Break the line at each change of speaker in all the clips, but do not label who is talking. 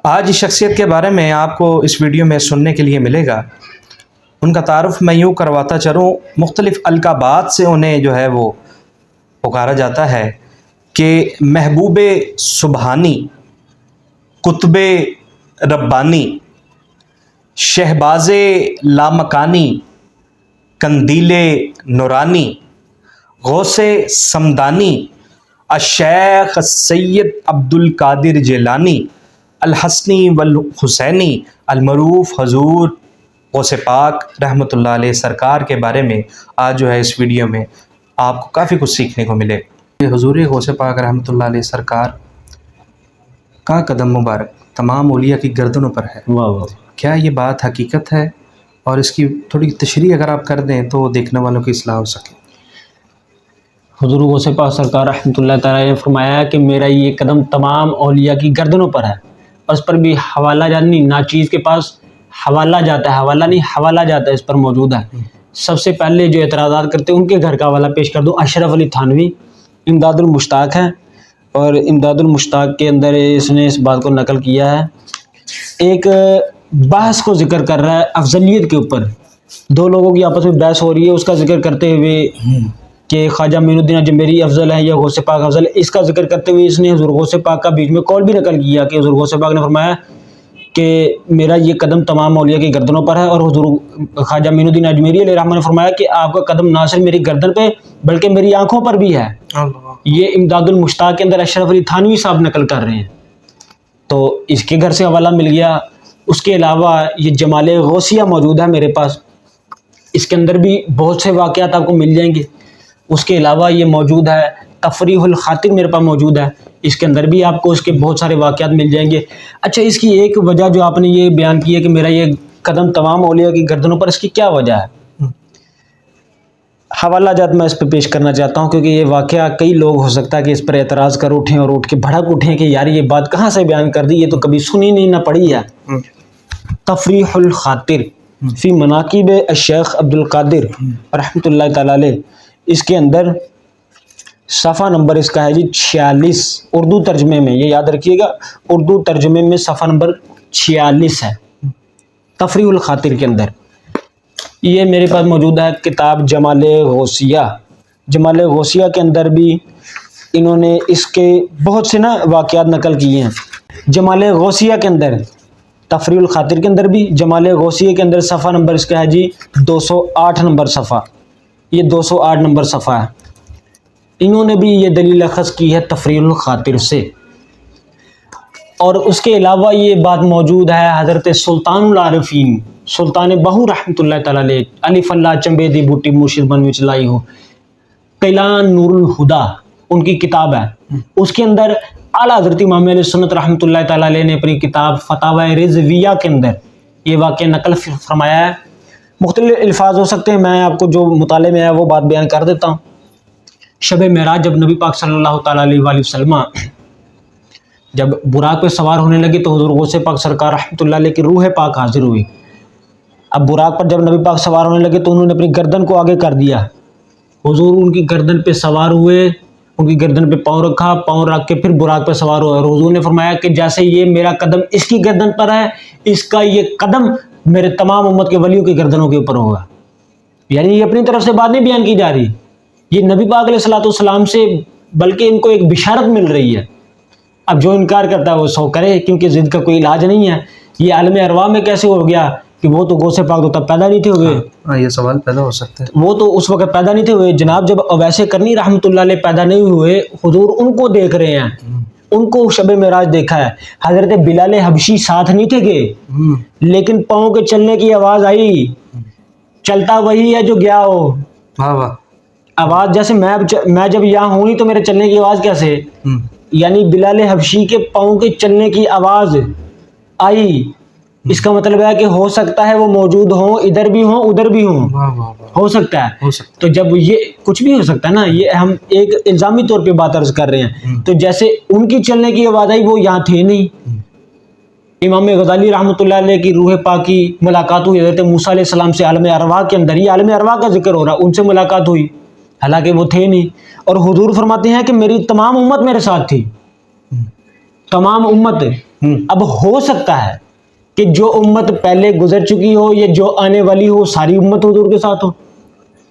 آج اس شخصیت کے بارے میں آپ کو اس ویڈیو میں سننے کے لیے ملے گا۔ ان کا تعارف میں یوں کرواتا چلوں، مختلف القابات سے انہیں جو ہے وہ پکارا جاتا ہے کہ محبوب سبحانی، قطب ربانی، شہباز لامکانی، قندیل نورانی، غوث سمدانی، الشیخ سید عبد القادر جیلانی، الحسنی والحسینی، المعروف حضور غوث پاک رحمۃ اللہ علیہ سرکار کے بارے میں آج جو ہے اس ویڈیو میں آپ کو کافی کچھ سیکھنے کو ملے۔ حضور غوث پاک رحمۃ اللہ علیہ سرکار کا قدم مبارک تمام اولیاء کی گردنوں پر ہے۔
واہ واہ،
کیا یہ بات حقیقت ہے؟ اور اس کی تھوڑی تشریح اگر آپ کر دیں تو دیکھنے والوں کی اصلاح ہو سکے۔
حضور غوث پاک سرکار رحمۃ اللہ تعالیٰ نے فرمایا کہ میرا یہ قدم تمام اولیاء کی گردنوں پر ہے، اور اس پر بھی حوالہ جات نہیں، ناچیز کے پاس حوالہ جاتا ہے، حوالہ نہیں حوالہ جاتا ہے، اس پر موجود ہے۔ سب سے پہلے جو اعتراضات کرتے ہیں ان کے گھر کا حوالہ پیش کر دوں۔ اشرف علی تھانوی امداد المشتاق ہے، اور امداد المشتاق کے اندر اس نے اس بات کو نقل کیا ہے، ایک بحث کو ذکر کر رہا ہے افضلیت کے اوپر، دو لوگوں کی آپس میں بحث ہو رہی ہے، اس کا ذکر کرتے ہوئے کہ خواجہ معین الدین اجمیری افضل ہے یا غوث پاک افضل ہے، اس کا ذکر کرتے ہوئے اس نے حضور غوث پاک کا بیچ میں قول بھی نقل کیا کہ حضور غوث پاک نے فرمایا کہ میرا یہ قدم تمام اولیاء کی گردنوں پر ہے، اور حضور خواجہ معین الدین اجمیری علیہ الرحمہ نے فرمایا کہ آپ کا قدم نہ صرف میری گردن پہ بلکہ میری آنکھوں پر بھی ہے۔ یہ امداد المشتاق کے اندر اشرف علی تھانوی صاحب نقل کر رہے ہیں، تو اس کے گھر سے حوالہ مل گیا۔ اس کے علاوہ یہ جمال غوثیہ موجود ہے میرے پاس، اس کے اندر بھی بہت سے واقعات آپ کو مل جائیں گے۔ اس کے علاوہ یہ موجود ہے تفریح الخاطر میرے پاس موجود ہے، اس کے اندر بھی آپ کو اس کے بہت سارے واقعات مل جائیں گے۔ اچھا، اس کی ایک وجہ جو آپ نے یہ بیان کی ہے کہ میرا یہ قدم تمام اولیاء کی گردنوں پر، اس کی کیا وجہ ہے؟ حوالہ جات میں اس پہ پیش کرنا چاہتا ہوں، کیونکہ یہ واقعہ کئی لوگ ہو سکتا ہے کہ اس پر اعتراض کر اٹھیں اور اٹھ کے بھڑک اٹھیں کہ یار یہ بات کہاں سے بیان کر دی، یہ تو کبھی سنی نہیں نہ پڑھی ہے۔ تفریح الخاطر فی مناقب الشیخ عبد القادر رحمۃ اللہ تعالی علیہ، اس کے اندر صفحہ نمبر اس کا ہے جی 46، اردو ترجمے میں، یہ یاد رکھیے گا، اردو ترجمے میں صفحہ نمبر 46 ہے تفریح الخاطر کے اندر۔ یہ میرے پاس موجود ہے کتاب جمال غوثیہ۔ جمال غوثیہ کے اندر بھی انہوں نے اس کے بہت سے واقعات نقل کیے ہیں۔ جمال غوثیہ کے اندر، تفریح الخاطر کے اندر بھی، جمال غوثیہ کے اندر صفحہ نمبر اس کا ہے جی 208 نمبر صفحہ، یہ 208 نمبر صفحہ ہے۔ انہوں نے بھی یہ دلیل اخذ کی ہے تفریح الخاطر سے، اور اس کے علاوہ یہ بات موجود ہے حضرت سلطان العارفین سلطان بہو رحمۃ اللہ تعالیٰ علیہ، الف اللہ چمبے دی بوٹی مرشد بن وچ لائی ہو، قیلان نور الہدا ان کی کتاب ہے، اس کے اندر اعلیٰ حضرت امام علیہ سنت رحمۃ اللہ تعالیٰ علیہ نے اپنی کتاب فتاوی رضویہ کے اندر یہ واقعہ نقل فرمایا ہے۔ مختلف الفاظ ہو سکتے ہیں، میں آپ کو جو مطالعے میں ہے وہ بات بیان کر دیتا ہوں۔ شب معراج جب نبی پاک صلی اللہ تعالیٰ علیہ وآلہ وسلم جب براق پہ سوار ہونے لگے تو حضور غوث پاک سرکار رحمۃ اللہ علیہ کی روح پاک حاضر ہوئی۔ اب براق پر جب نبی پاک سوار ہونے لگے تو انہوں نے اپنی گردن کو آگے کر دیا، حضور ان کی گردن پہ سوار ہوئے، ان کی گردن پہ پاؤں رکھا، پاؤں رکھ کے پھر براق پہ سوار ہوئے، اور حضور نے فرمایا کہ جیسے یہ میرا قدم اس کی گردن پر ہے، اس کا یہ قدم میرے تمام امت کے ولیوں کی گردنوں کے اوپر ہوگا۔ یعنی یہ اپنی طرف سے بات نہیں بیان کی جا رہی، یہ نبی پاک علیہ الصلوۃ والسلام سے بلکہ ان کو ایک بشارت مل رہی ہے۔ اب جو انکار کرتا ہے وہ سو کرے، کیونکہ ضد کا کوئی علاج نہیں ہے۔ یہ عالم ارواح میں کیسے ہو گیا کہ وہ تو غوث پاک تو تب پیدا نہیں تھے ہوئے؟
یہ سوال پیدا ہو سکتا ہے،
وہ تو اس وقت پیدا نہیں تھے ہوئے جناب، جب اویس کرنی رحمۃ اللہ علیہ پیدا نہیں ہوئے، حضور ان کو دیکھ رہے ہیں، ان کو شب معراج دیکھا ہے۔ حضرت بلال حبشی ساتھ نہیں تھے گئے، لیکن پاؤں کے چلنے کی آواز آئی، چلتا وہی ہے جو گیا ہو۔
واہ واہ،
آواز جیسے میں جب یہاں ہوں نہیں تو میرے چلنے کی آواز کیسے؟ یعنی بلال حبشی کے پاؤں کے چلنے کی آواز آئی، اس کا مطلب ہے کہ ہو سکتا ہے وہ موجود ہوں، ادھر بھی ہوں ادھر بھی ہوں، ہو سکتا ہے۔ تو جب یہ کچھ بھی ہو سکتا ہے نا، یہ ہم ایک الزامی طور پہ بات عرض کر رہے ہیں، تو جیسے ان کی چلنے کی آواز آئی وہ یہاں تھے نہیں۔ امام غزالی رحمۃ اللہ علیہ کی روح پاک کی ملاقات ہوئی حضرت موسیٰ علیہ السلام سے عالم ارواح کے اندر، یہ عالم ارواح کا ذکر ہو رہا، ان سے ملاقات ہوئی حالانکہ وہ تھے نہیں، اور حضور فرماتے ہیں کہ میری تمام امت میرے ساتھ تھی، تمام امت اب ہو سکتا ہے کہ جو امت پہلے گزر چکی ہو یا جو آنے والی ہو ساری امت حضور کے ساتھ ہو،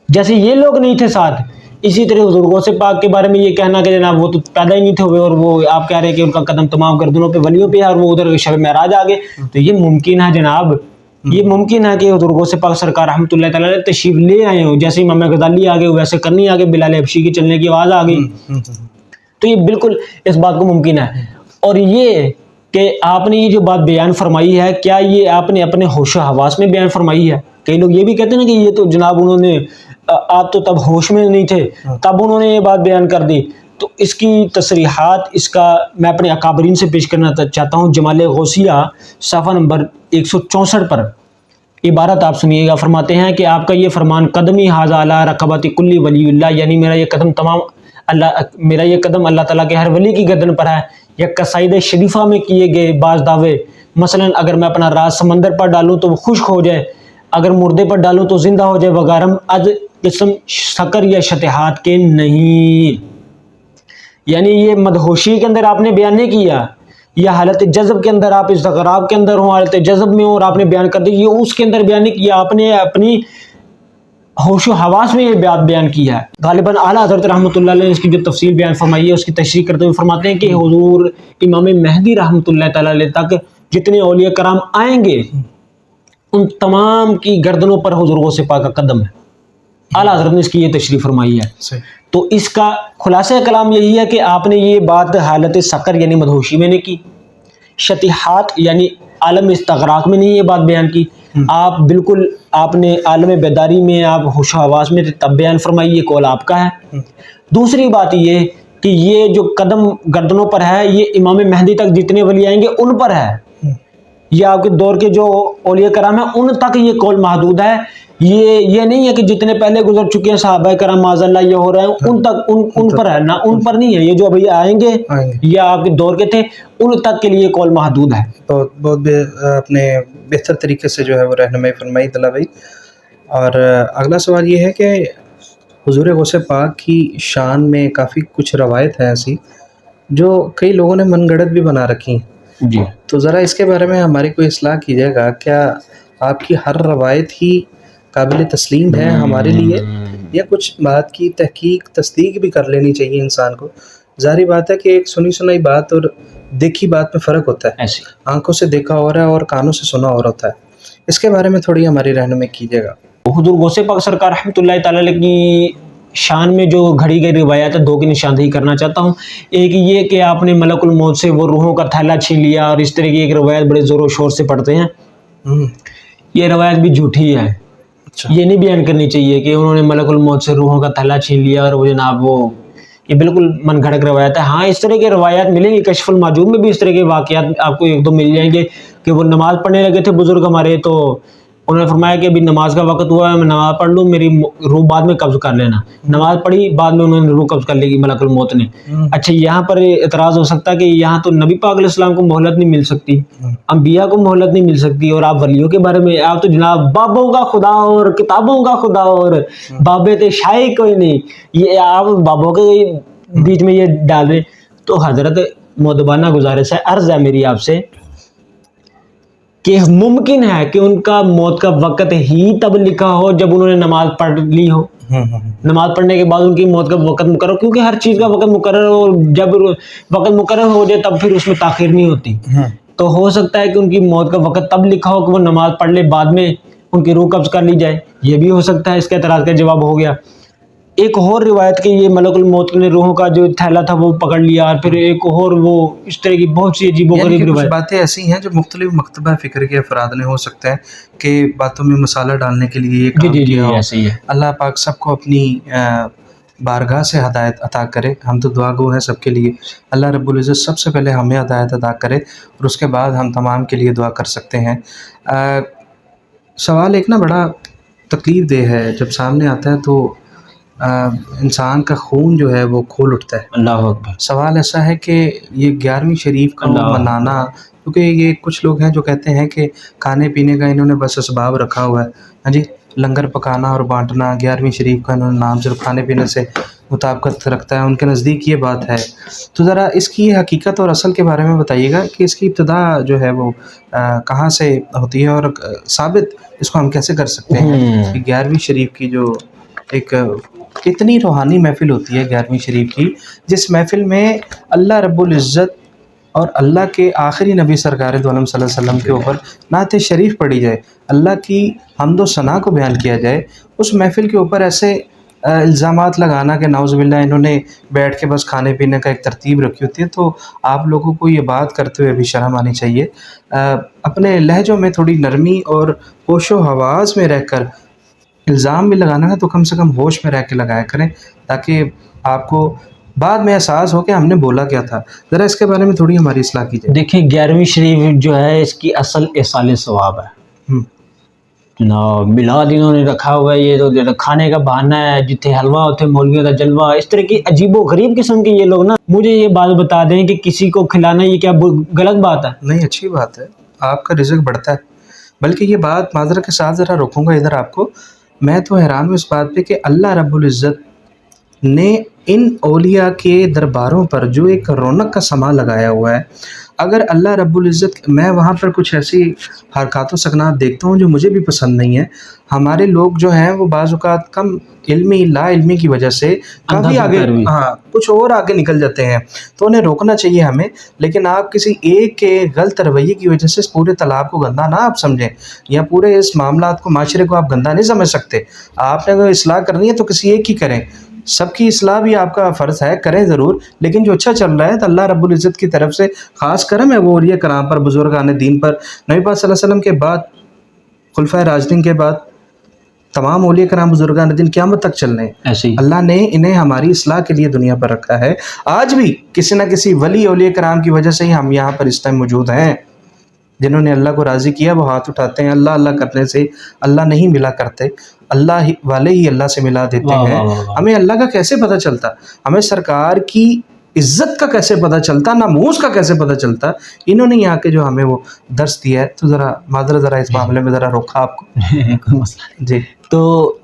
جیسے یہ لوگ نہیں تھے ساتھ، اسی طرح حضور غوث پاک کے بارے میں یہ کہنا کہ جناب وہ تو پیدا ہی نہیں تھے ہوئے اور وہ آپ کہہ رہے ہیں کہ ان کا قدم تمام گردنوں پہ ولیوں پہ ہے اور وہ ادھر شب معراج آ گئے، تو یہ ممکن ہے جناب، یہ ممکن ہے کہ حضور غوث پاک سرکار رحمۃ اللہ تعالیٰ علیہ تشریف لے آئے ہوں، جیسے امام غزالی آگے ویسے کرنی آگے بلال حبشی کی چلنے کی آواز آ گئی، تو یہ بالکل اس بات کو ممکن ہے۔ اور یہ کہ آپ نے یہ جو بات بیان فرمائی ہے، کیا یہ آپ نے اپنے ہوش و حواس میں بیان فرمائی ہے؟ کئی لوگ یہ بھی کہتے ہیں نا کہ یہ تو جناب انہوں نے، آپ تو تب ہوش میں نہیں تھے تب انہوں نے یہ بات بیان کر دی، تو اس کی تصریحات، اس کا میں اپنے اکابرین سے پیش کرنا چاہتا ہوں۔ جمال غوثیہ صفحہ نمبر 164 پر عبارت آپ سنیے گا، فرماتے ہیں کہ آپ کا یہ فرمان قدمی ھذا علی رقبۃ کل ولی اللہ، یعنی میرا یہ قدم اللہ تعالیٰ کے ہر ولی کی گردن پر ہے۔ یا قصائد شریفہ میں کیے گئے بعض دعوے، مثلا اگر میں اپنا راز سمندر پر ڈالوں تو وہ خشک ہو جائے، اگر مردے پر ڈالوں تو زندہ ہو جائے، وغیرہ از قسم شکر یا شتہات کے نہیں، یعنی یہ مدہوشی کے اندر آپ نے بیان نہیں کیا، یا حالت جذب کے اندر آپ استغراب کے اندر ہوں، حالت جذب میں ہوں اور آپ نے بیان کر دی، یہ اس کے اندر بیان نہیں کیا، آپ نے اپنی ہوش و حواس میں یہ بات بیان کیا ہے۔ غالباً اعلیٰ حضرت رحمۃ اللہ علیہ نے اس کی جو تفصیل بیان فرمائی ہے اس کی تشریح کرتے ہوئے فرماتے ہیں کہ حضور امام مہدی رحمۃ اللہ تعالیٰ علیہ تک جتنے اولیاء کرام آئیں گے ان تمام کی گردنوں پر حضور غوث پاک کا قدم ہے۔ اعلیٰ حضرت نے اس کی یہ تشریح فرمائی ہے۔ تو اس کا خلاصہ کلام یہی ہے کہ آپ نے یہ بات حالت سکر یعنی مدہوشی میں نے کی، شتیحات یعنی عالم استغراق میں نہیں یہ بات بیان کی، آپ بالکل آپ نے عالم بیداری میں، آپ ہوش و حواس میں تب بیان فرمائی، یہ قول آپ کا ہے۔ دوسری بات یہ کہ یہ جو قدم گردنوں پر ہے یہ امام مہدی تک جتنے ولی آئیں گے ان پر ہے، یہ آپ کے دور کے جو اولیاء کرام ہیں ان تک یہ قول محدود ہے، یہ نہیں ہے کہ جتنے پہلے گزر چکے ہیں صحابہ کرام معاذ اللہ یہ ہو رہے ہیں ان تک ان پر ہے، نہ ان پر نہیں ہے، یہ جو ابھی آئیں گے یا آپ کے دور کے تھے ان تک کے لیے قول محدود ہے۔
بہت اپنے بہتر طریقے سے جو ہے وہ رہنمائی فرمائی طلع بھائی۔ اور اگلا سوال یہ ہے کہ حضور غوث پاک کی شان میں کافی کچھ روایت ہیں ایسی جو کئی لوگوں نے من گڑت بھی بنا رکھی ہیں،
جی
تو ذرا اس کے بارے میں ہماری کوئی اصلاح کیجیے گا، کیا آپ کی ہر روایت ہی قابل تسلیم ہے ہمارے لیے، یا کچھ بات کی تحقیق تصدیق بھی کر لینی چاہیے انسان کو؟ ظاہری بات ہے کہ ایک سنی سنائی بات اور دیکھی بات میں فرق ہوتا ہے،
ایسے
آنکھوں سے دیکھا ہو رہا ہے اور کانوں سے سنا ہو رہا ہوتا ہے، اس کے بارے میں تھوڑی ہماری رہنمائی کیجیے گا۔
حضور غوث پاک سرکار رحمۃ اللہ تعالیٰ علیہ کی شان میں جو گھڑی گئی روایات ہے دو کی نشاندہی کرنا چاہتا ہوں۔ ایک یہ کہ آپ نے ملک الموت سے وہ روحوں کا تھیلا چھین لیا، اور اس طرح کی ایک روایت بڑے زور و شور سے پڑھتے ہیں، یہ روایت بھی جھوٹی ہے، یہ نہیں بیان کرنی چاہیے کہ انہوں نے ملک الموت سے روحوں کا تھیلا چھین لیا اور وہ جناب وہ، یہ بالکل من گھڑت روایت ہے۔ ہاں اس طرح کے روایات ملیں گی، کشف المحجوب میں بھی اس طرح کے واقعات آپ کو ایک دو مل جائیں گے کہ وہ نماز پڑھنے لگے تھے بزرگ ہمارے، تو انہوں نے فرمایا کہ ابھی نماز کا وقت ہوا ہے، میں نماز پڑھ لوں، میری روح بعد میں قبض کر لینا، نماز پڑھی بعد میں انہوں نے روح قبض کر لی گی ملک الموت نے۔ اچھا یہاں پر اعتراض ہو سکتا ہے کہ یہاں تو نبی پاک علیہ السلام کو مہلت نہیں مل سکتی، انبیاء کو مہلت نہیں مل سکتی، اور آپ ولیوں کے بارے میں آپ تو جناب بابوں کا خدا اور کتابوں کا خدا اور بابے تے شاہی کوئی نہیں، یہ آپ بابوں کے بیچ میں یہ ڈال رہے۔ تو حضرت مؤدبانہ گزارش ہے، عرض ہے میری آپ سے کہ ممکن ہے کہ ان کا موت کا وقت ہی تب لکھا ہو جب انہوں نے نماز پڑھ لی ہو، نماز پڑھنے کے بعد ان کی موت کا وقت مقرر، کیونکہ ہر چیز کا وقت مقرر ہو، جب وقت مقرر ہو جائے تب پھر اس میں تاخیر نہیں ہوتی، تو ہو سکتا ہے کہ ان کی موت کا وقت تب لکھا ہو کہ وہ نماز پڑھ لے بعد میں ان کی روح قبض کر لی جائے، یہ بھی ہو سکتا ہے، اس کے اعتراض کا جواب ہو گیا۔ ایک اور روایت کہ یہ ملک الموت نے روحوں کا جو تھیلا تھا وہ پکڑ لیا، اور پھر ایک اور وہ اس طرح کی بہت سی عجیب و غریب
کچھ
روایت،
باتیں ایسی ہیں جو مختلف مکتبہ فکر کے افراد نے ہو سکتا ہے کہ باتوں میں مسالہ ڈالنے کے لیے یہ کام کیا ہو۔
ایسے ہی ہے۔
اللہ پاک سب کو اپنی بارگاہ سے ہدایت عطا کرے، ہم تو دعا گو ہیں سب کے لیے، اللہ رب العزت سب سے پہلے ہمیں ہدایت عطا کرے اور اس کے بعد ہم تمام کے لیے دعا کر سکتے ہیں۔ سوال ایک نا بڑا تکلیف دہ ہے، جب سامنے آتا ہے تو انسان کا خون جو ہے وہ کھول اٹھتا ہے۔
اللہ اکبر۔
سوال ایسا ہے کہ یہ 11ویں شریف کو منانا، کیونکہ یہ کچھ لوگ ہیں جو کہتے ہیں کہ کھانے پینے کا انہوں نے بس اسباب رکھا ہوا ہے، ہاں جی، لنگر پکانا اور بانٹنا 11ویں شریف کا انہوں نے نام صرف کھانے پینے سے مطابقت رکھتا ہے، ان کے نزدیک یہ بات ہے. تو ذرا اس کی حقیقت اور اصل کے بارے میں بتائیے گا کہ اس کی ابتدا جو ہے وہ کہاں سے ہوتی ہے، اور ثابت اس کو ہم کیسے کر سکتے ہیں کہ 11ویں شریف کی جو ایک اتنی روحانی محفل ہوتی ہے 11ویں شریف کی، جس محفل میں اللہ رب العزت اور اللہ کے آخری نبی سرکار دو عالم صلی اللہ علیہ وسلم کے اوپر نعت شریف پڑھی جائے، اللہ کی حمد و ثنا کو بیان کیا جائے، اس محفل کے اوپر ایسے الزامات لگانا کہ نعوذ باللہ انہوں نے بیٹھ کے بس کھانے پینے کا ایک ترتیب رکھی ہوتی ہے، تو آپ لوگوں کو یہ بات کرتے ہوئے بھی شرم آنی چاہیے. اپنے لہجوں میں تھوڑی نرمی اور ہوش و حواس میں رہ کر الزام بھی لگانا ہے تو کم سے کم ہوش میں رہ کے لگایا کریں، تاکہ آپ کو بعد میں احساس ہو کہ ہم نے بولا کیا تھا. ذرا اس کے بارے میں تھوڑی ہماری اصلاح کیجیے.
دیکھیں 11ویں شریف جو ہے اس کی اصل ایصال ثواب ہے. میلاد انہوں نے رکھا ہوا ہے، یہ تو کھانے کا بہانہ ہے، جتنے حلوہ ہوتے مولویوں کا جلوہ، اس طرح کی عجیب و غریب قسم کے یہ لوگ نا. مجھے یہ بات بتا دیں کہ کسی کو کھلانا یہ کیا غلط بات ہے؟
نہیں، اچھی بات ہے، آپ کا رزق بڑھتا ہے. بلکہ یہ بات معذرت کے ساتھ ذرا روکوں گا ادھر آپ کو، میں تو حیران ہوں اس بات پہ کہ اللہ رب العزت نے ان اولیاء کے درباروں پر جو ایک رونق کا سما لگایا ہوا ہے، اگر اللہ رب العزت، میں وہاں پر کچھ ایسی حرکات و سکنات دیکھتا ہوں جو مجھے بھی پسند نہیں ہے. ہمارے لوگ جو ہیں وہ بعض اوقات کم علمی لا علمی کی وجہ سے کافی آگے، کچھ اور آگے نکل جاتے ہیں، تو انہیں روکنا چاہیے ہمیں. لیکن آپ کسی ایک کے غلط رویے کی وجہ سے اس پورے تالاب کو گندا نہ آپ سمجھیں، یا پورے اس معاملات کو، معاشرے کو آپ گندا نہیں سمجھ سکتے. آپ نے اگر اصلاح کرنی ہے تو کسی ایک کی کریں، سب کی اصلاح بھی آپ کا فرض ہے، کریں ضرور، لیکن جو اچھا چل رہا ہے تو اللہ رب العزت کی طرف سے خاص کرم ہے وہ اولیاء کرام پر، بزرگان دین پر. نبی پاک صلی اللہ علیہ وسلم کے بعد، خلفائے راشدین کے بعد تمام اولیاء کرام بزرگان دین قیامت تک چل رہے ہیں.
ایسے ہی
اللہ نے انہیں ہماری اصلاح کے لیے دنیا پر رکھا ہے. آج بھی کسی نہ کسی ولی اولیاء کرام کی وجہ سے ہی ہم یہاں پر اس ٹائم موجود ہیں. جنہوں نے اللہ کو راضی کیا وہ ہاتھ اٹھاتے ہیں. اللہ اللہ کرنے سے اللہ نہیں ملا کرتے، اللہ والے ہی اللہ سے ملا دیتے ہیں. ہمیں اللہ کا کیسے پتہ چلتا؟ ہمیں سرکار کی عزت کا کیسے پتہ چلتا؟ ناموس کا کیسے پتہ چلتا؟ انہوں نے یہاں کے جو ہمیں وہ درس دیا ہے. تو ذرا معذرت، ذرا اس معاملے میں ذرا روکا آپ کو.
کوئی مسئلہ نہیں.
جی
تو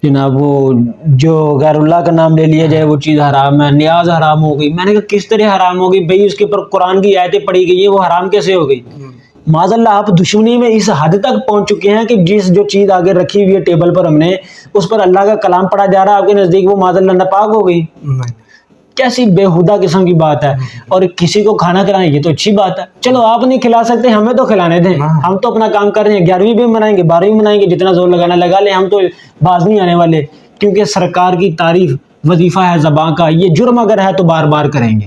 جناب وہ جو غیر اللہ کا نام لے لیا جائے وہ چیز حرام ہے، نیاز حرام ہو گئی. میں نے کہا کس طرح حرام ہو گئی بھائی؟ اس کے اوپر قرآن کی آیتیں پڑھی گئی ہیں، وہ حرام کیسے ہو گئی؟ معاذ اللہ آپ دشمنی میں اس حد تک پہنچ چکے ہیں کہ جو چیز آگے رکھی ہوئی ہے ٹیبل پر، ہم نے اس پر اللہ کا کلام پڑھا جا رہا ہے، آپ کے نزدیک وہ معاذ اللہ ناپاک ہو گئی. کیسی بےہودہ قسم کی بات ہے. اور کسی کو کھانا کھلانا یہ تو اچھی بات ہے، چلو آپ نہیں کھلا سکتے، ہمیں تو کھلانے دیں، ہم تو اپنا کام کر رہے ہیں. 11ویں بھی منائیں گے، 12ویں منائیں گے، جتنا زور لگانا لگا لیں، ہم تو باز نہیں آنے والے. کیونکہ سرکار کی تعریف وظیفہ ہے زبان کا، یہ جرم اگر ہے تو بار بار کریں گے.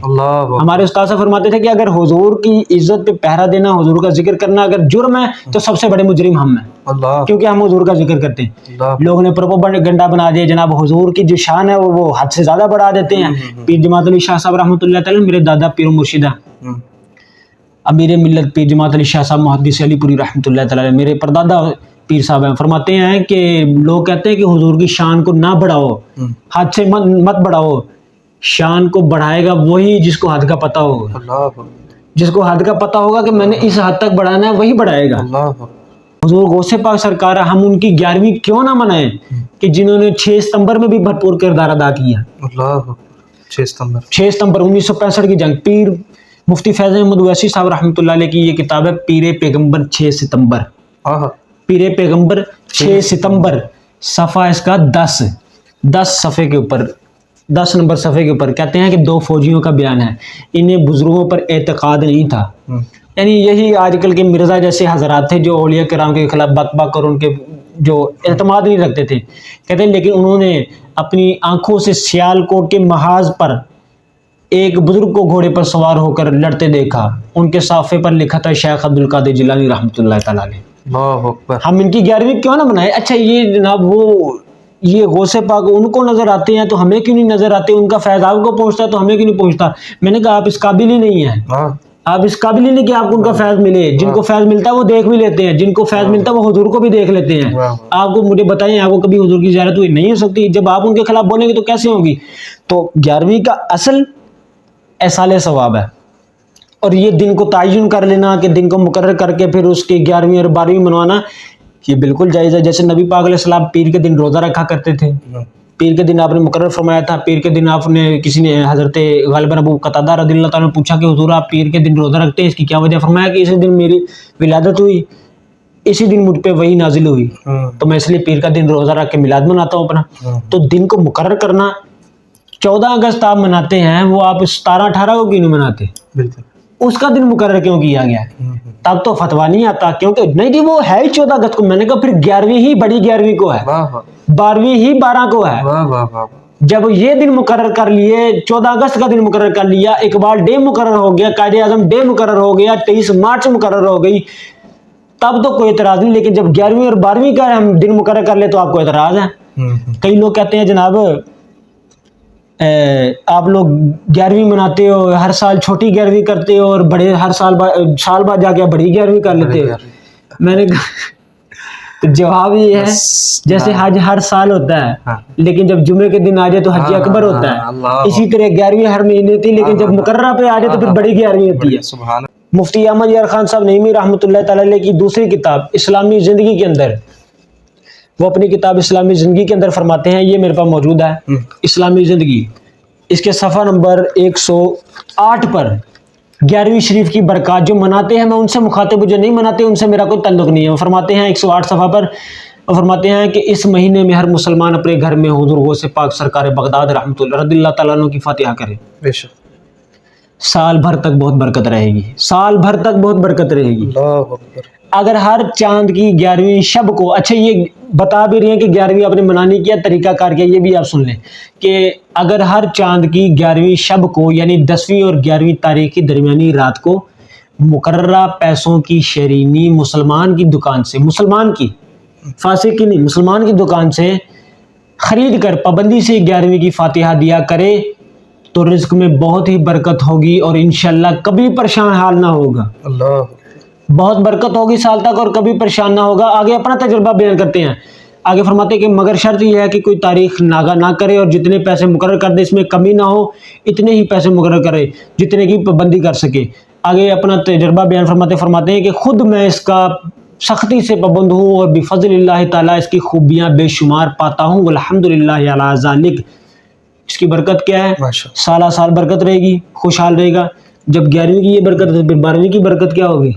ہمارے استاد سے فرماتے تھے کہ اگر حضور کی عزت پہ پہرا دینا، حضور کا ذکر کرنا اگر جرم ہے تو سب سے بڑے مجرم ہم ہیں، کیونکہ ہم حضور کا ذکر کرتے ہیں. لوگوں نے پروپیگنڈا بنا دیا جناب، حضور کی جو شان ہے وہ حد سے زیادہ بڑھا دیتے ہیں. پیر جماعت علی شاہ صاحب رحمۃ اللہ تعالی، میرے دادا پیر و مرشدہ امیر ملت پیر جماعت علی شاہ صاحب محدث علی پوری رحمۃ اللہ تعالی، میرے پردادا پیر صاحب ہیں، فرماتے ہیں کہ لوگ کہتے ہیں کہ حضور کی شان کو نہ بڑھاؤ، حد سے مت بڑھاؤ. شان کو بڑھائے گا وہی جس کو حد کا پتہ ہوگا، جس کو حد کا پتہ ہوگا کہ میں نے اس حد تک بڑھانا ہے وہی بڑھائے گا. حضور غوث پاک سرکار، ہم ان کی 11ویں کیوں نہ منائیں کہ جنہوں نے 6 ستمبر میں بھی بھرپور کردار ادا کیا. 6 ستمبر 1965 کی جنگ. پیر مفتی فیض احمد اویسی صاحب رحمۃ اللہ علیہ کی یہ کتاب ہے پیر پیغمبر 6 ستمبر. پیر پیغمبر 6 ستمبر، صفحہ اس کا 10 صفحے کے اوپر، 10 نمبر صفحے کے اوپر کہتے ہیں کہ 2 فوجیوں کا بیان ہے، انہیں بزرگوں پر اعتقاد نہیں تھا. یعنی یہی آج کل کے مرزا جیسے حضرات تھے جو اولیاء کرام کے خلاف بک بک اور ان کے جو اعتماد نہیں رکھتے تھے. کہتے ہیں لیکن انہوں نے اپنی آنکھوں سے سیالکوٹ کے محاذ پر ایک بزرگ کو گھوڑے پر سوار ہو کر لڑتے دیکھا. ان کے صافے پر لکھا تھا شیخ عبد القادر جیلانی رحمۃ اللہ تعالی علیہ. ہم ان کی 11ویں کیوں نہ منائے؟ اچھا یہ جناب وہ یہ غوث پاک ان کو نظر آتے ہیں تو ہمیں کیوں نہیں نظر آتے؟ ان کا فیض آپ کو پہنچتا ہے تو ہمیں کیوں نہیں پہنچتا؟ میں نے کہا آپ اس قابل ہی نہیں ہیں، آپ اس قابل ہی نہیں کہ آپ کو ان کا فیض ملے. جن کو فیض ملتا ہے وہ دیکھ بھی لیتے ہیں، جن کو فیض ملتا ہے وہ حضور کو بھی دیکھ لیتے ہیں. آپ کو مجھے بتائیں آپ کو کبھی حضور کی زیارت ہوئی؟ نہیں ہو سکتی. جب آپ ان کے خلاف بولیں گے تو کیسے ہوگی؟ تو 11ویں کا اصل ایصال ثواب ہے. اور یہ دن کو تعین کر لینا کہ دن کو مقرر کر کے پھر اس کی 11ویں اور 12ویں منوانا، یہ بالکل جائز ہے. جیسے نبی پاک علیہ السلام پیر کے دن روزہ رکھا کرتے تھے. پیر کے دن آپ نے مقرر فرمایا تھا. پیر کے دن آپ نے کسی نے حضرت غالباً ابو قتادہ رضی اللہ تعالیٰ نے پوچھا کہ حضور آپ پیر کے دن روزہ رکھتے ہیں, اس کی کیا وجہ؟ فرمایا کہ اسی دن میری ولادت ہوئی, اسی دن مجھ پہ وہی نازل ہوئی, تو میں اس لیے پیر کا دن روزہ رکھ کے میلاد مناتا ہوں اپنا. تو دن کو مقرر کرنا, 14 اگست آپ مناتے ہیں, وہ آپ 17-18 کو کیوں نہیں مناتے؟
بالکل.
اس کا دن مقرر کیوں کیا گیا ہے؟ تب تو فتویٰ نہیں آتا, کیونکہ نہیں جی وہ ہے ہی 14 اگست کو. میں نے کہا پھر 11ویں ہی بڑی 11ویں کو ہے, 12ویں ہی 12 کو ہے. جب یہ دن مقرر کر لیے, 14 اگست کا دن مقرر کر لیا, اقبال ڈے مقرر ہو گیا, قائد اعظم ڈے مقرر ہو گیا, 23 مارچ مقرر ہو گئی, تب تو کوئی اعتراض نہیں. لیکن جب 11ویں اور 12ویں کا ہم دن مقرر کر لیں تو آپ کو اعتراض ہے. کئی لوگ کہتے ہیں جناب آپ لوگ 11ویں مناتے ہو, ہر سال چھوٹی 11ویں کرتے ہو, اور بڑے ہر سال بعد جا کے بڑی 11ویں کر لیتے ہو. میں نے تو جواب یہ ہے جیسے حج ہر سال ہوتا ہے, لیکن جب جمعے کے دن آ جائے تو حج اکبر ہوتا ہے, اسی طرح 11ویں ہر مہینے ہوتی ہے, لیکن جب مقررہ پہ آ جائے تو پھر بڑی 11ویں ہوتی ہے. مفتی احمد یار خان صاحب نعیمی رحمۃ اللہ تعالی علیہ کی دوسری کتاب اسلامی زندگی کے اندر, وہ اپنی کتاب اسلامی زندگی کے اندر فرماتے ہیں, یہ میرے پاس موجود ہے اسلامی زندگی, اس کے صفحہ نمبر 108 پر 11ویں شریف کی برکات جو مناتے ہیں, میں ان سے مخاطب ہوں, جو نہیں مناتے ان سے میرا کوئی تعلق نہیں ہے. وہ فرماتے ہیں 108 صفحہ پر, وہ فرماتے ہیں کہ اس مہینے میں ہر مسلمان اپنے گھر میں حضور غوث پاک سرکار بغداد رحمۃ اللہ رضی اللہ تعالیٰ عنہ کی فاتحہ کرے.
بے شک.
سال بھر تک بہت برکت رہے گی, سال بھر تک بہت برکت رہے گی.
اللہ اکبر.
اگر ہر چاند کی 11ویں شب کو, اچھا یہ بتا بھی رہی ہیں کہ 11ویں آپ نے منانے کیا طریقہ کار کیا, یہ بھی آپ سن لیں کہ اگر ہر چاند کی 11ویں شب کو یعنی 10ویں اور 11ویں تاریخ کی درمیانی رات کو مقررہ پیسوں کی شیرینی مسلمان کی دکان سے, مسلمان کی, فاسق کی نہیں, مسلمان کی دکان سے خرید کر پابندی سے 11ویں کی فاتحہ دیا کرے تو رزق میں بہت ہی برکت ہوگی اور انشاءاللہ کبھی پریشان حال نہ ہوگا.
اللہ.
بہت برکت ہوگی سال تک اور کبھی پریشان نہ ہوگا. آگے اپنا تجربہ بیان کرتے ہیں, آگے فرماتے ہیں کہ مگر شرط یہ ہے کہ کوئی تاریخ ناغہ نہ کرے اور جتنے پیسے مقرر کر دے اس میں کمی نہ ہو, اتنے ہی پیسے مقرر کرے جتنے کی پابندی کر سکے. آگے اپنا تجربہ بیان فرماتے ہیں کہ خود میں اس کا سختی سے پابند ہوں اور بفضل اللہ تعالیٰ اس کی خوبیاں بے شمار پاتا ہوں, والحمدللہ علی ذالک. اس کی برکت کیا ہے؟ سالہ سال برکت رہے گی, خوشحال رہے گا. جب 11ویں کی یہ برکت ہے تو پھر 12ویں کی برکت کیا ہوگی؟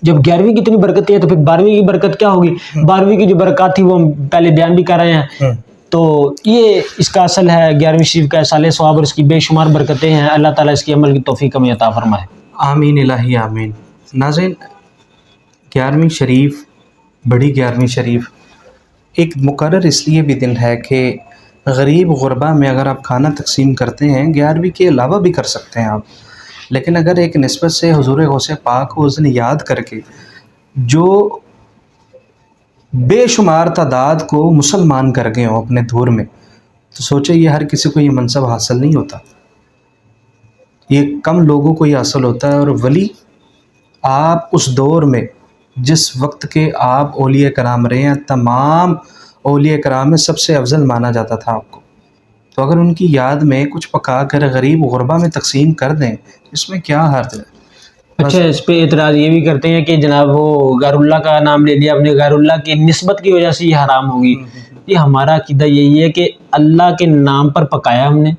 جب 11ویں کی اتنی برکت ہے تو پھر 12ویں کی برکت کیا ہوگی؟ 12ویں کی جو برکات تھی وہ ہم پہلے بیان بھی کر رہے ہیں. تو یہ اس کا اصل ہے 11ویں شریف کا اصل ثواب اور اس کی بے شمار برکتیں ہیں. اللہ تعالیٰ اس کی عمل کی توفیق ہمیں عطا فرمائے.
آمین الہی آمین. ناظرین 11ویں شریف, بڑی 11ویں شریف ایک مقرر اس لیے بھی دن ہے کہ غریب غربا میں اگر آپ کھانا تقسیم کرتے ہیں 11ویں کے علاوہ بھی کر سکتے ہیں آپ, لیکن اگر ایک نسبت سے حضور غوث پاک کو اس دن یاد کر کے جو بے شمار تعداد کو مسلمان کر گئے ہوں اپنے دور میں, تو سوچے یہ ہر کسی کو یہ منصب حاصل نہیں ہوتا, یہ کم لوگوں کو یہ حاصل ہوتا ہے. اور ولی آپ اس دور میں جس وقت کے آپ اولیاء کرام رہے ہیں, تمام اولیاء کرام میں سب سے افضل مانا جاتا تھا آپ کو, تو اگر ان کی یاد میں کچھ پکا کر غریب غربا میں تقسیم کر دیں اس میں کیا حرج ہے؟
اچھا, اس پہ اعتراض یہ بھی کرتے ہیں کہ جناب وہ غیر اللہ کا نام لے لیا, اپنے غیر اللہ کی نسبت کی وجہ سے یہ حرام ہوگی. یہ ہمارا عقیدہ یہی ہے کہ اللہ کے نام پر پکایا ہم نے,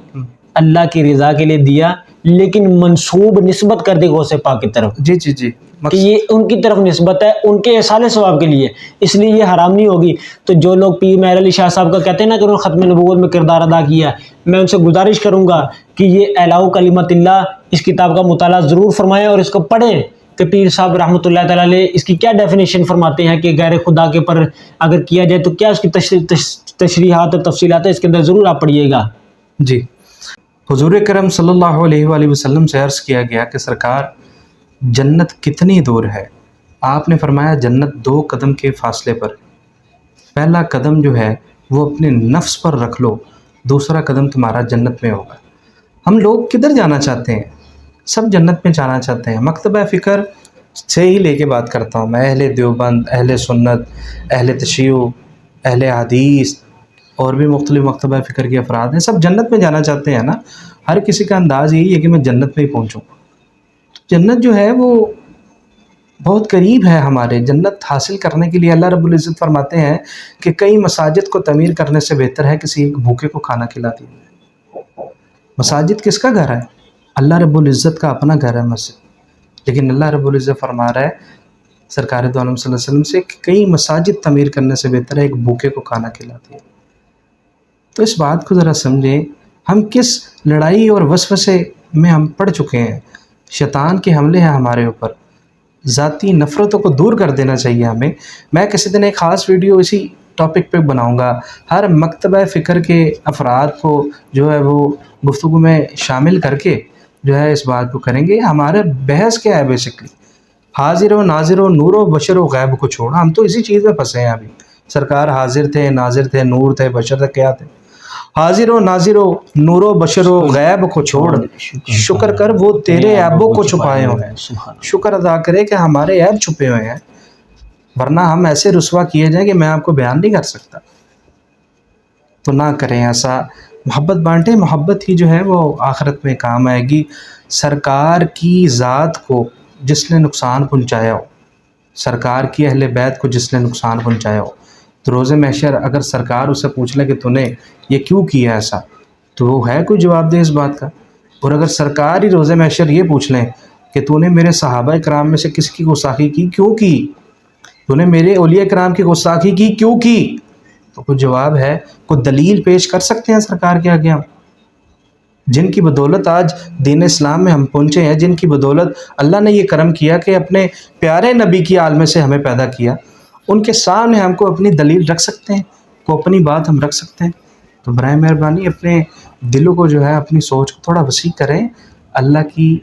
اللہ کی رضا کے لیے دیا, لیکن منسوب نسبت کر دی غوث پاک کی طرف.
جی جی جی,
کہ یہ ان کی طرف نسبت ہے, ان کے احسان ثواب کے لیے, اس لیے یہ حرام نہیں ہوگی. تو جو لوگ پیر مہر علی شاہ صاحب کا کہتے ہیں نا کہ انہوں نے ختم نبوت میں کردار ادا کیا, میں ان سے گزارش کروں گا کہ یہ اعلاء کلمت اللہ اس کتاب کا مطالعہ ضرور فرمائیں اور اس کو پڑھیں کہ پیر صاحب رحمۃ اللہ تعالیٰ علیہ اس کی کیا ڈیفینیشن فرماتے ہیں کہ غیر خدا کے پر اگر کیا جائے تو کیا اس کی تشریحات اور تفصیلات ہے, اس کے اندر ضرور آپ پڑھیے گا.
جی, حضور کرم صلی اللہ علیہ وآلہ وسلم سے عرض کیا گیا کہ سرکار جنت کتنی دور ہے؟ آپ نے فرمایا جنت 2 قدم کے فاصلے پر. پہلا قدم جو ہے وہ اپنے نفس پر رکھ لو, دوسرا قدم تمہارا جنت میں ہوگا. ہم لوگ کدھر جانا چاہتے ہیں؟ سب جنت میں جانا چاہتے ہیں. مکتبہ فکر سے ہی لے کے بات کرتا ہوں میں, اہل دیوبند, اہل سنت, اہل تشیع, اہل حدیث اور بھی مختلف مکتبہ فکر کے افراد ہیں, سب جنت میں جانا چاہتے ہیں نا. ہر کسی کا انداز یہی ہے کہ میں جنت میں ہی پہنچوں. جنت جو ہے وہ بہت قریب ہے ہمارے. جنت حاصل کرنے کے لیے اللہ رب العزت فرماتے ہیں کہ کئی مساجد کو تعمیر کرنے سے بہتر ہے کسی ایک بھوکے کو کھانا کھلا دیا. مساجد کس کا گھر ہے؟ اللہ رب العزت کا اپنا گھر ہے مسجد. لیکن اللہ رب العزت فرما رہا ہے سرکار دو عالم صلی اللہ علیہ وسلم سے کہ کئی مساجد تعمیر کرنے سے بہتر ہے ایک بھوکے کو کھانا کھلا دیا. تو اس بات کو ذرا سمجھیں، ہم کس لڑائی اور وسوسے میں ہم پڑ چکے ہیں. شیطان کے حملے ہیں ہمارے اوپر. ذاتی نفرتوں کو دور کر دینا چاہیے ہمیں. میں کسی دن ایک خاص ویڈیو اسی ٹاپک پہ بناؤں گا. ہر مکتبہ فکر کے افراد کو جو ہے وہ گفتگو میں شامل کر کے جو ہے اس بات کو کریں گے. ہمارا بحث کیا ہے بیسکلی؟ حاضر و ناظر و نور و بشر و غیب کو چھوڑا. ہم تو اسی چیز میں پھنسے ہیں ابھی. سرکار حاضر تھے، ناظر تھے، نور تھے، بشر تھے، کیا تھے؟ حاضر و ناظر و نور و بشر و غیب کو چھوڑ، شکر کر وہ تیرے عیبوں کو چھپائے ہوئے ہیں. شکر ادا کرے کہ ہمارے عیب چھپے ہوئے ہیں، ورنہ ہم ایسے رسوا کیے جائیں کہ میں آپ کو بیان نہیں کر سکتا. تو نہ کریں ایسا. محبت بانٹیں. محبت ہی جو ہے وہ آخرت میں کام آئے گی. سرکار کی ذات کو جس نے نقصان پہنچایا ہو، سرکار کی اہل بیت کو جس نے نقصان پہنچایا ہو، تو روز محشر اگر سرکار اسے پوچھ لے کہ تو نے یہ کیوں کیا ایسا، تو وہ ہے کوئی جواب دے اس بات کا؟ اور اگر سرکار ہی روز محشر یہ پوچھ لیں کہ تو نے میرے صحابہ کرام میں سے کس کی گستاخی کی، کیوں کی؟ تو نے میرے اولیاء کرام کی گستاخی کی، کیوں کی؟ تو کوئی جواب ہے، کوئی دلیل پیش کر سکتے ہیں سرکار کے آگے ہم؟ جن کی بدولت آج دین اسلام میں ہم پہنچے ہیں، جن کی بدولت اللہ نے یہ کرم کیا کہ اپنے پیارے نبی کی عالم سے ہمیں پیدا کیا، ان کے سامنے ہم کو اپنی دلیل رکھ سکتے ہیں، کو اپنی بات ہم رکھ سکتے ہیں. تو برائے مہربانی اپنے دلوں کو جو ہے اپنی سوچ کو تھوڑا وسیع کریں. اللہ کی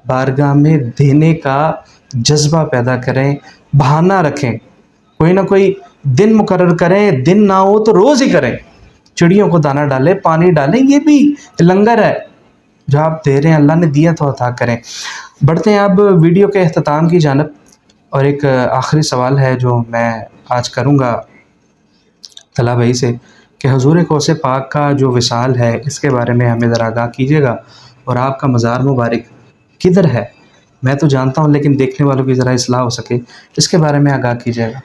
بارگاہ میں دینے کا جذبہ پیدا کریں. بہانہ رکھیں، کوئی نہ کوئی دن مقرر کریں. دن نہ ہو تو روز ہی کریں. چڑیوں کو دانہ ڈالیں، پانی ڈالیں. یہ بھی لنگر ہے جو آپ دے رہے ہیں، اللہ نے دیا تو عطا کریں. بڑھتے ہیں اب ویڈیو کے اختتام کی جانب. اور ایک آخری سوال ہے جو میں آج کروں گا طلحہ بھائی سے کہ حضور غوث پاک کا جو وصال ہے اس کے بارے میں ہمیں ذرا آگاہ کیجیے گا. اور آپ کا مزار مبارک کدھر ہے؟ میں تو جانتا ہوں لیکن دیکھنے والوں کی ذرا اصلاح ہو سکے، اس کے بارے میں آگاہ کیجیے گا.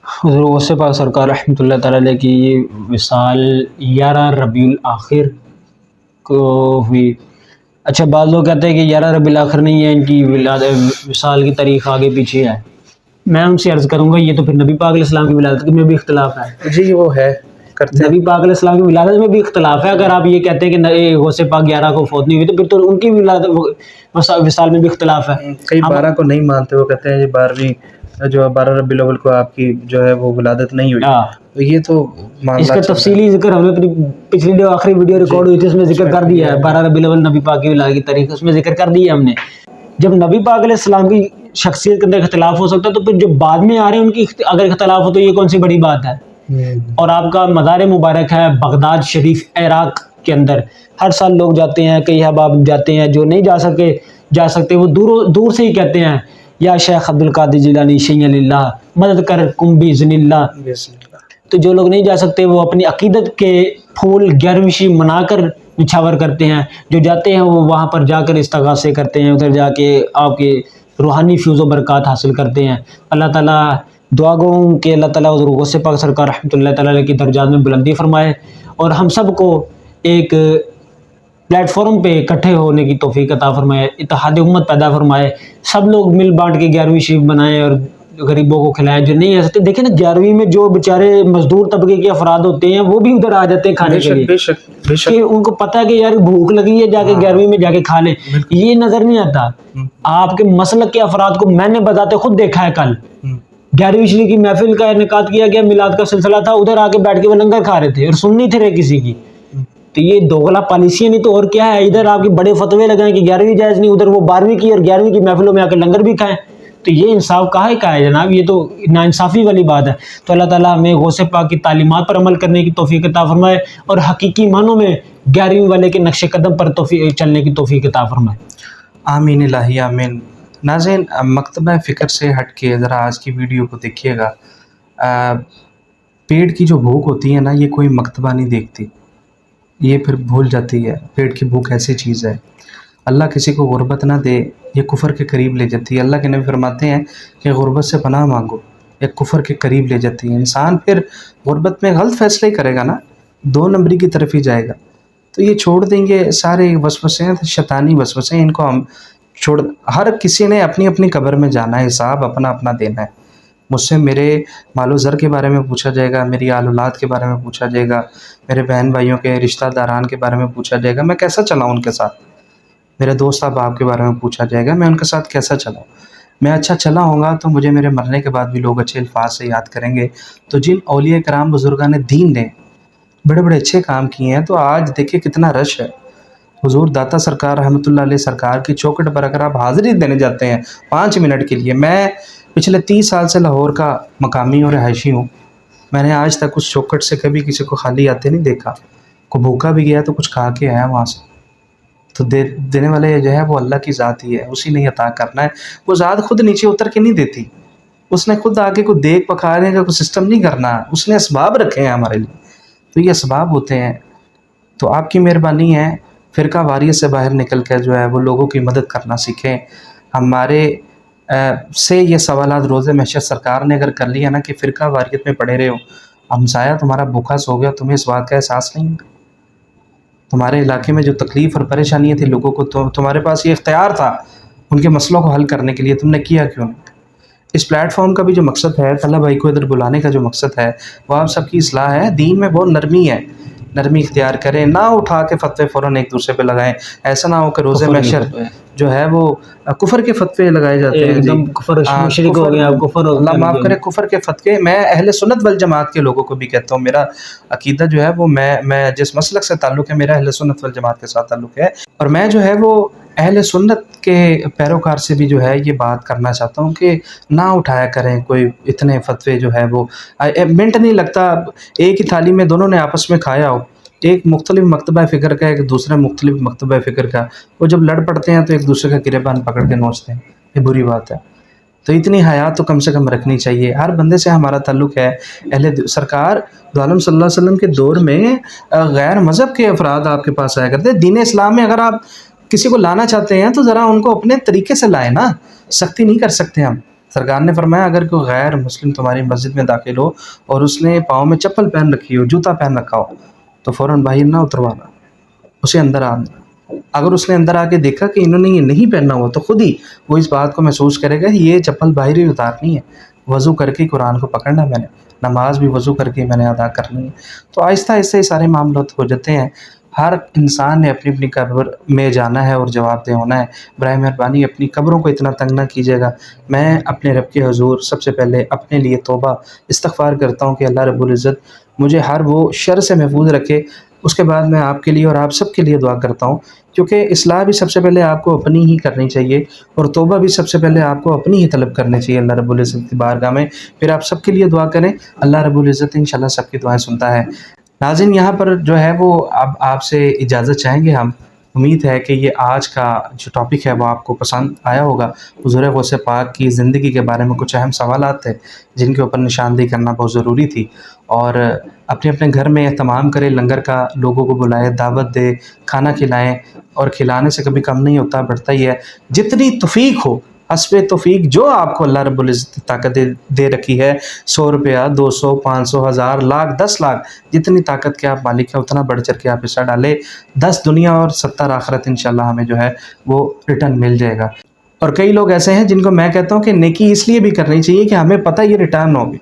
حضور غوث پاک سرکار رحمۃ اللہ تعالیٰ علیہ کی یہ وصال 11 ربیع الاخر کو ہوئی. اچھا، بعض لوگ کہتے ہیں کہ 11 ربیع الاخر نہیں ہے، ان کی وصال کی تاریخ آگے پیچھے ہے. میں ان سے عرض کروں گا یہ تو پھر نبی پاک علیہ السلام کی ولادت میں بھی اختلاف ہے.
جی وہ ہے، کرتے ہیں.
نبی پاک علیہ السلام کی ولادت میں بھی اختلاف ہے. اگر آپ یہ کہتے ہیں کہ غوث پاک 11 کو فوت نہیں ہوئی تو پھر تو ان کی وصال میں بھی اختلاف ہے.
کئی 12 کو نہیں مانتے، وہ کہتے ہیں یہ 12ویں جو 12 ربیع الاول کو آپ کی جو ہے وہ ولادت نہیں ہوئی. یہ تو
اس کا تفصیلی ذکر ہم نے اپنی پچھلی جو آخری ویڈیو ریکارڈ ہوئی تھی اس میں ذکر کر دیا ہے. 12 ربیع الاول نبی پاک کی ولادت کی تاریخ اس میں ذکر کر دی ہے ہم نے. جب نبی پاک علیہ السلام کی شخصیت کے اندر اختلاف ہو سکتا ہے تو پھر جو بعد میں آ رہے ہیں ان کی اگر اختلاف ہو تو یہ کون سی بڑی بات ہے. اور آپ کا مزار مبارک ہے بغداد شریف عراق کے اندر. ہر سال لوگ جاتے ہیں، کئی احباب جاتے ہیں، جو نہیں جا سکتے وہ دور سے ہی کہتے ہیں یا شیخ عبد القادر جیلانی شیع اللہ مدد کر کم باذن اللہ. تو جو لوگ نہیں جا سکتے وہ اپنی عقیدت کے پھول 11ویں منا کر نچھاور کرتے ہیں. جو جاتے ہیں وہ وہاں پر جا کر استغاثے کرتے ہیں، ادھر جا کے آپ کے روحانی فیض و برکات حاصل کرتے ہیں. اللہ تعالیٰ دعا گو ہوں کہ اللہ تعالیٰ حضور غوث پاک سرکار رحمۃ اللہ تعالیٰ علیہ کی درجات میں بلندی فرمائے اور ہم سب کو ایک پلیٹ فارم پہ اکٹھے ہونے کی توفیق عطا فرمائے، اتحاد امت پیدا فرمائے. سب لوگ مل بانٹ کے 11ویں شریف بنائیں اور غریبوں کو کھلائیں. جو نہیں آ سکتے دیکھیں نا 11ویں میں جو بیچارے مزدور طبقے کے افراد ہوتے ہیں وہ بھی ادھر آ جاتے ہیں کھانے کے لیے، کہ ان کو پتہ ہے کہ یار بھوک لگی ہے جا کے 11ویں میں جا کے کھا لیں. یہ نظر نہیں آتا. آپ کے مسلک کے افراد کو میں نے بتاتے خود دیکھا ہے. کل 11ویں شریف کی محفل کا انعقاد کیا گیا، میلاد کا سلسلہ تھا، ادھر آ کے بیٹھ کے وہ لنگر کھا رہے تھے اور سن نہیں تھے رہے کسی کی. تو یہ دوغلا پالیسی نہیں تو اور کیا ہے. ادھر آپ کے بڑے فتوے لگائیں کہ 11ویں جائز نہیں، ادھر وہ 12ویں کی اور 11ویں کی محفلوں میں آ کے لنگر بھی کھائیں. تو یہ انصاف کہاں کا ہے جناب؟ یہ تو ناانصافی والی بات ہے. تو اللہ تعالیٰ ہمیں غوث پاک کی تعلیمات پر عمل کرنے کی توفیق عطا فرمائے اور حقیقی معنوں میں 11ویں والے کے نقش قدم پر چلنے کی توفیق عطا فرمائے.
آمین الہی آمین. ناظرین، مکتبہ فکر سے ہٹ کے ذرا آج کی ویڈیو کو دیکھیے گا. پیٹ کی جو بھوک ہوتی ہے نا، یہ کوئی مکتبہ نہیں دیکھتی، یہ پھر بھول جاتی ہے. پیٹ کی بھوک ایسی چیز ہے. اللہ کسی کو غربت نہ دے، یہ کفر کے قریب لے جاتی ہے۔ اللہ کے نبی فرماتے ہیں کہ غربت سے پناہ مانگو، یہ کفر کے قریب لے جاتی ہے۔ انسان پھر غربت میں غلط فیصلے ہی کرے گا نا، 2 نمبری کی طرف ہی جائے گا۔ تو یہ چھوڑ دیں گے سارے وسوسے ہیں، شیطانی وسوسے ہیں، ان کو ہم چھوڑ، ہر کسی نے اپنی اپنی قبر میں جانا ہے، حساب اپنا اپنا دینا ہے۔ مجھ سے میرے مال و زر کے بارے میں پوچھا جائے گا، میری آل اولاد کے بارے میں پوچھا جائے گا، میرے بہن بھائیوں کے رشتہ داران کے بارے میں پوچھا جائے گا، میں کیسا چلاؤں ان کے ساتھ۔ میرے دوست احباب کے بارے میں پوچھا جائے گا، میں ان کے ساتھ کیسا چلاؤں۔ میں اچھا چلا ہوں گا تو مجھے میرے مرنے کے بعد بھی لوگ اچھے الفاظ سے یاد کریں گے۔ تو جن اولیاء کرام بزرگان دین نے بڑے بڑے اچھے کام کیے ہیں، تو آج دیکھیں کتنا رش ہے۔ حضور داتا سرکار رحمۃ اللہ علیہ سرکار کی چوکھٹ پر اگر آپ حاضری دینے جاتے ہیں 5 منٹ کے لیے، میں پچھلے 30 سال سے لاہور کا مقامی اور رہائشی ہوں، میں نے آج تک اس چوکھٹ سے کبھی کسی کو خالی آتے نہیں دیکھا۔ کوئی بھوکا بھی گیا تو کچھ کھا کے آیا وہاں سے۔ تو دینے والے جو ہے وہ اللہ کی ذات ہی ہے، اسی نے عطا کرنا ہے۔ وہ ذات خود نیچے اتر کے نہیں دیتی، اس نے خود آگے کوئی دیکھ پکانے کا کوئی سسٹم نہیں کرنا، اس نے اسباب رکھے ہیں ہمارے لیے، تو یہ اسباب ہوتے ہیں۔ تو آپ کی مہربانی ہے فرقہ واریت سے باہر نکل کر جو ہے وہ لوگوں کی مدد کرنا سیکھیں۔ ہمارے سے یہ سوالات روز محشر سرکار نے اگر کر لیا نا کہ فرقہ واریت میں پڑے رہے ہو، ہمسایہ تمہارا بھوکا سو گیا، تمہیں اس بات کا احساس نہیں ہے؟ تمہارے علاقے میں جو تکلیف اور پریشانیاں تھیں لوگوں کو، تمہارے پاس یہ اختیار تھا ان کے مسئلوں کو حل کرنے کے لیے، تم نے کیا کیوں نہیں؟ اس پلیٹ فارم کا بھی جو مقصد ہے، طلبہ بھائی کو ادھر بلانے کا جو مقصد ہے، وہ آپ سب کی اصلاح ہے۔ دین میں بہت نرمی ہے، نرمی اختیار کریں، نہ اٹھا کے فتوے فوراً ایک دوسرے پہ لگائیں۔ ایسا نہ ہو کہ روز محشر جو ہے وہ کفر کے فتوے لگائے جاتے ہیں۔
ایک دم کفر مشرک ہو گیا، کفر
اللہ معاف کرے، کفر کے فتوے۔ میں اہل سنت والجماعت کے لوگوں کو بھی کہتا ہوں، میرا عقیدہ جو ہے وہ میں جس مسلک سے تعلق ہے میرا اہل سنت والجماعت کے ساتھ تعلق ہے، اور میں جو ہے وہ اہل سنت کے پیروکار سے بھی جو ہے یہ بات کرنا چاہتا ہوں کہ نہ اٹھایا کریں کوئی اتنے فتوے جو ہے وہ منٹ نہیں لگتا، ایک ہی تھالی میں دونوں نے آپس میں کھایا ہو، ایک مختلف مکتبہ فکر کا، ایک دوسرا مختلف مکتبہ فکر کا، وہ جب لڑ پڑتے ہیں تو ایک دوسرے کا گریبان پکڑ کے نوچتے ہیں، یہ بری بات ہے۔ تو اتنی حیات تو کم سے کم رکھنی چاہیے، ہر بندے سے ہمارا تعلق ہے۔ سرکار دو عالم صلی اللہ علیہ وسلم کے دور میں غیر مذہب کے افراد آپ کے پاس آیا کرتے ہیں۔ دین اسلام میں اگر آپ کسی کو لانا چاہتے ہیں تو ذرا ان کو اپنے طریقے سے لائیں نا، سختی نہیں کر سکتے ہم۔ سرکار نے فرمایا اگر کوئی غیر مسلم تمہاری مسجد میں داخل ہو اور اس نے پاؤں میں چپل پہن رکھی ہو، جوتا پہن رکھا ہو، تو فوراً باہر نہ اتروانا، اسے اندر آنا۔ اگر اس نے اندر آ کے دیکھا کہ انہوں نے یہ نہیں پہننا ہوا، تو خود ہی وہ اس بات کو محسوس کرے گا یہ چپل باہر ہی اتارنی ہے، وضو کر کے قرآن کو پکڑنا میں نے، نماز بھی وضو کر کے میں نے ادا کرنی ہے۔ تو آہستہ آہستہ یہ سارے معاملات ہو جاتے ہیں۔ ہر انسان نے اپنی اپنی قبر میں جانا ہے اور جواب دہ ہونا ہے۔ برائے مہربانی اپنی قبروں کو اتنا تنگ نہ کیجیے گا۔ میں اپنے رب کے حضور سب سے پہلے اپنے لیے توبہ استغفار کرتا ہوں کہ اللہ رب العزت مجھے ہر وہ شر سے محفوظ رکھے۔ اس کے بعد میں آپ کے لیے اور آپ سب کے لیے دعا کرتا ہوں، کیونکہ اصلاح بھی سب سے پہلے آپ کو اپنی ہی کرنی چاہیے، اور توبہ بھی سب سے پہلے آپ کو اپنی ہی طلب کرنی چاہیے اللہ رب العزت کی بارگاہ میں۔ پھر آپ سب کے لیے دعا کریں، اللہ رب العزت انشاءاللہ سب کی دعائیں سنتا ہے۔ ناظرین، یہاں پر جو ہے وہ اب آپ سے اجازت چاہیں گے ہم۔ امید ہے کہ یہ آج کا جو ٹاپک ہے وہ آپ کو پسند آیا ہوگا۔ حضور غوث پاک کی زندگی کے بارے میں کچھ اہم سوالات تھے جن کے اوپر نشاندہی کرنا بہت ضروری تھی، اور اپنے اپنے گھر میں اہتمام کریں، لنگر کا، لوگوں کو بلائیں، دعوت دیں، کھانا کھلائیں، اور کھلانے سے کبھی کم نہیں ہوتا، بڑھتا ہی ہے۔ جتنی توفیق ہو، حسب توفیق جو آپ کو اللہ رب العزت طاقت دے رکھی ہے، 100 روپیہ، 200، 500، 1000، لاکھ، 10 لاکھ، جتنی طاقت کے آپ مالک ہیں اتنا بڑھ چڑھ کے آپ حصہ ڈالیں۔ 10 دنیا اور 70 آخرت انشاءاللہ ہمیں جو ہے وہ ریٹرن مل جائے گا۔ اور کئی لوگ ایسے ہیں جن کو میں کہتا ہوں کہ نیکی اس لیے بھی کرنی چاہیے کہ ہمیں پتہ یہ ریٹرن ہوگی،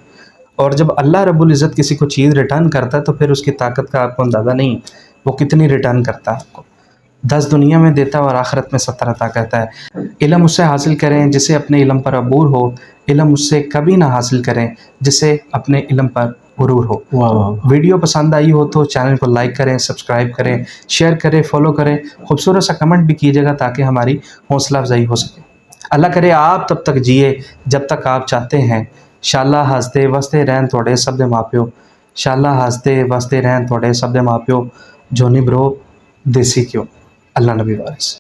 اور جب اللہ رب العزت کسی کو چیز ریٹرن کرتا ہے تو پھر اس کی طاقت کا آپ کو اندازہ نہیں وہ کتنی ریٹرن کرتا ہے آپ کو۔ 10 دنیا میں دیتا ہے اور آخرت میں 70 عطا کرتا ہے۔ علم اس سے حاصل کریں جسے اپنے علم پر عبور ہو، علم اس سے کبھی نہ حاصل کریں جسے اپنے علم پر غرور ہو۔ ویڈیو پسند آئی ہو تو چینل کو لائک کریں، سبسکرائب کریں، شیئر کریں، فالو کریں، خوبصورت سا کمنٹ بھی کیجیے گا تاکہ ہماری حوصلہ افزائی ہو سکے۔ اللہ کرے آپ تب تک جیے جب تک آپ چاہتے ہیں۔ شاءاللہ ہنستے وستے رہن توڑے سب دے ماں پیو، شاءاللہ ہنستے وستے رہن توڑے سب دے ماں پیو، جونی برو دیسی کیوں۔ اللہ نبی وارث۔